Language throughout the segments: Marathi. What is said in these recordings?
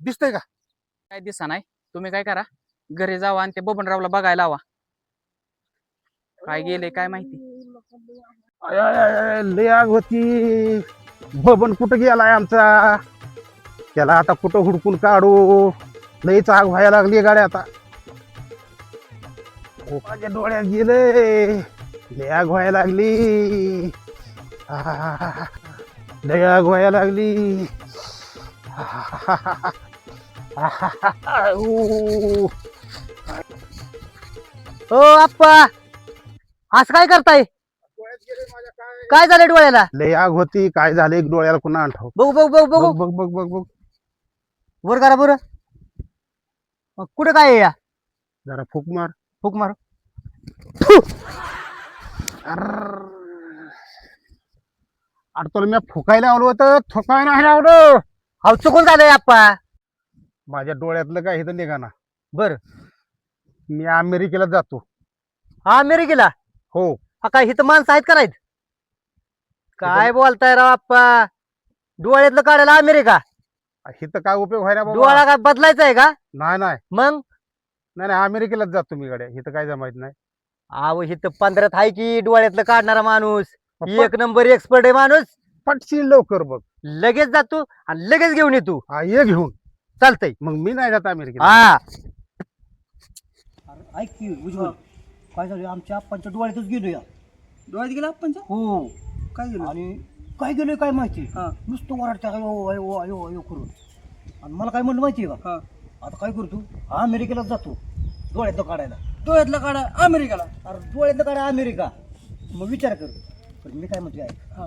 दिसतंय का? काय दिसा नाही. तुम्ही काय करा, घरी जावा आणि ते बबनरावला बघायला लावा. काय गेले काय माहिती. आय, आय, आय, आय, लय आग होती. बबन कुठं गेलाय आमचा? त्याला आता कुठं हुडकून काढू? लईच आग व्हायला लागली गाड्या आता. ओ, माझ्या डोळ्यात गेले. लय आग व्हायला लागली. आहाहाहा. लय आग व्हायला लागली. आहाहाहा. ऊ. हो आप्पा, असं काय करताय? काय झालं डोळ्याला? लय आग होती. काय झालं एक डोळ्याला पुन्हा आणतो. बघू बघू बघू बघ बघू बघ बघ बघ बघ. वर करा बरं. मग कुठं काय आहे या? जरा फूक मार. फुक मार. अरे तुला मी फुकायला लावलं होतं, थोकाय नाही लावलं. अहो चुकून झालंय आप्पा. माझ्या डोळ्यातलं काय इथं निघाना. बर, मी अमेरिकेला जातो. अमेरिकेला? हो. हा काय इथं माणसं आहेत का नाहीत? काय बोलताय राव आप्पा? डोळ्यातलं काढायला अमेरिका? इथं काय उपयोग व्हायला बाबा? डोळा काय बदलायचा आहे का? नाही नाही मग नाही अमेरिकेलाच जातो मी गाड्या. इथं काय जमायचं नाही. अहो इथं 15 आहे की डोळ्यातलं काढणारा माणूस. एक नंबर एक्सपर्ट आहे माणूस. पटशील लवकर बघ. लगेच जातो आणि लगेच घेऊन येतो. हा ये घेऊन. चालतंय. मग मी नाही जात अमेरिकेला. हा. ऐक की उज्ज्वल, काय झालं आमच्या आप्पांच्या डोळ्यातच गेलो या. डोळ्यात गेला आपणच्या हो. काय गेलं? आणि काय गेलोय काय माहिती, हा नुसतं वराडत्या अयो अयो अयो अयो करून. आणि मला काय म्हणलं माहिती आहे का? हा आता काय करतो, अमेरिकेलाच जातो डोळ्यातलं काढायला. डोळ्यातला काढा अमेरिकाला. अरे डोळ्यातलं काढा अमेरिका. मग विचार कर. पण मी काय म्हणतोय ऐक, हा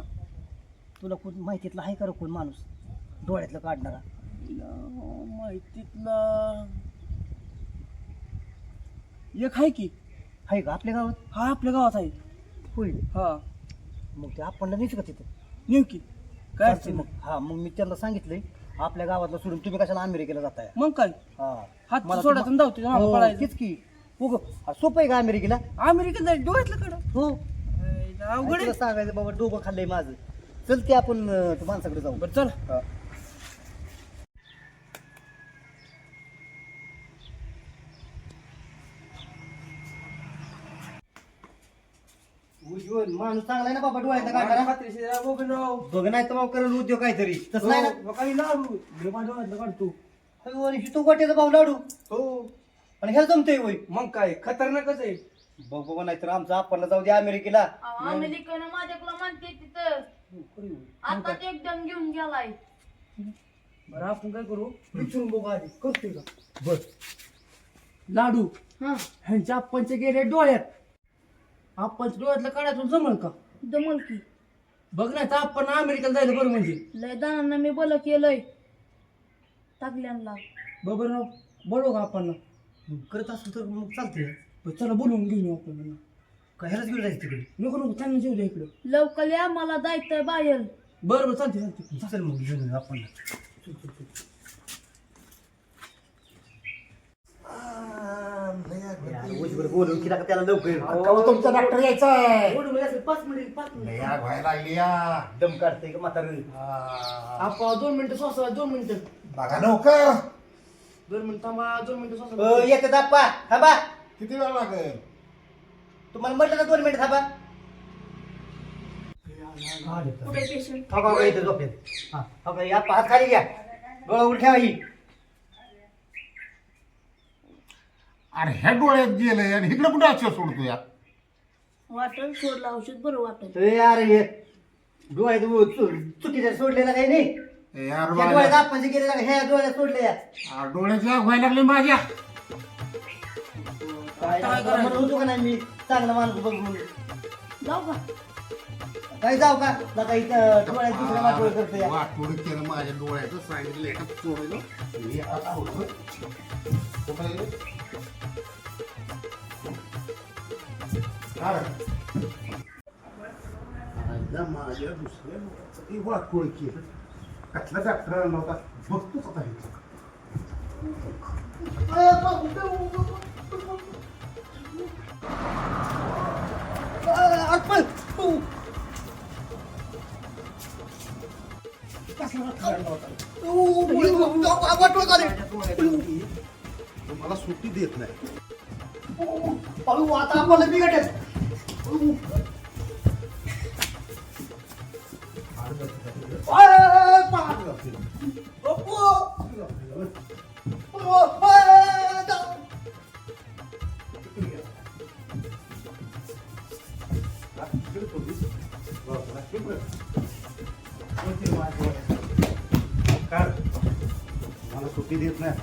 तुला कोण माहितीतला आहे का रे कोण माणूस डोळ्यातलं काढणारा? माहितीतला एक आहे की. आहे का आपल्या गावात? हा आपल्या गावात आहे. होईल. हा मग ते आपण नाही का तिथं? नेमकी काय चालतंय अडचण मग. हा मग मी त्यांना सांगितलंय आपल्या गावातलं सोडून तुम्ही कशाला अमेरिकेला जाताय? मग काय हा हात मला सोडायचं आणि धावतो हो, पळायचं. तेच की. उगं, हा, सोपं आहे का अमेरिकेला? अमेरिकेत जाईल डोळ्यातलं काढा. हो. अवघड तुला आहे. सांगायचं बाबा डोकं खाल्लंय माझं. चल ते आपण त्या माणसाकडे जाऊ. बरं चल. हा. उज्ज्वल माणूस चांगला आहे ना बाबा डोळ्यातलं काढणारा? खात्रीशीर आहे बबनराव. बघ नाही तर मग करेल उद्योग काहीतरी तसं नाही ना. हो, काही लाडू लय माझ्या डोळ्यातलं काढतो. अयो, आणि तो वाट्याचा भाऊ लाडू हो आणि ह्याला जमतंय होय. मग काय खतरनाकच आहे. बघ बाबा नाहीतर आमचा आपण जाऊ दे अमेरिकेला. अमेरिकेनं माझ्याकडं म्हणते तिथं आता ते एकदम घेऊन गेलाय. बरं आपण काय करू विचारून बघू आधी करतोय का. बर. लाडू हा ह्यांच्या आप्पांचे गेले डोळ्यात. आप्पांच्या डोळ्यातलं काढायचं जमल का? दमल की. बघ नाही तर आपण अमेरिकेला जायला बरं म्हणजे. लय दानांना मी बोल केलंय टाकल्यांना. बरोबर बोलू का आपण. करत असू तर मग चालतंय. चला बोलवून घेऊन येऊ आपण. काय ह्यालाच घेऊन जायचं तिकडे? नको नको त्यांना जेवू द्या इकडं. लवकर या मला जायचंय बाहेर. बरं बरं चालते चालते. चल मग घेऊन येऊ आपण. उजवर बोलून की त्याला लवकर अहो, तुमचा डॉक्टर यायचा आहे एवढं वेळ असेल, 5 मिनिट लय आग व्हायला लागली या दम काढते का म्हातारं आपा 2 मिनिटं सोसा 2 मिनिटं बघा लवकर 2 मिनिटं थांबा 2 मिनिटं सोसा येते दाप्पा थांबा किती वेळ लागेल तुम्हाला म्हटलं ना 2 मिनिट थांबा कुठे पेशंट हो का इथं झोपेत हा हो का या हात खाली घ्या डोळा उलट ठेवा ही अरे ह्या डोळ्यात गेलंय आणि इकडे कुठे अक्षर सोडतो या वाटण सोडलं औषध बरं वाटण तर यार हे डोळ्यात चुकीचं सोडलेलं काही नाही ए यार त्या डोळ्यात आपण जे गेलेलं ह्या डोळ्यात सोडले या डोळ्याची आग व्हायला लागली माझ्या काय म्हणत होतो का नाही मी चांगला माणूस बघ म्हणून जाऊ का काय जाऊ का नका इथं डोळ्यात दुसऱ्या वाटोळ करतो या वाटोड केलं माझ्या डोळ्याचं सांगितलं एका सोडलं मी आता सोडलं कुठं आहे? काय? आता माझ्या दुसऱ्या डोळ्याचं वाटोळ केलं कसला डॉक्टर आणला होता बघतोच आता हे. तुम्हाला सुट्टी देत नाही आता आपल्याला बिघडेल मला सुट्टी देत नाही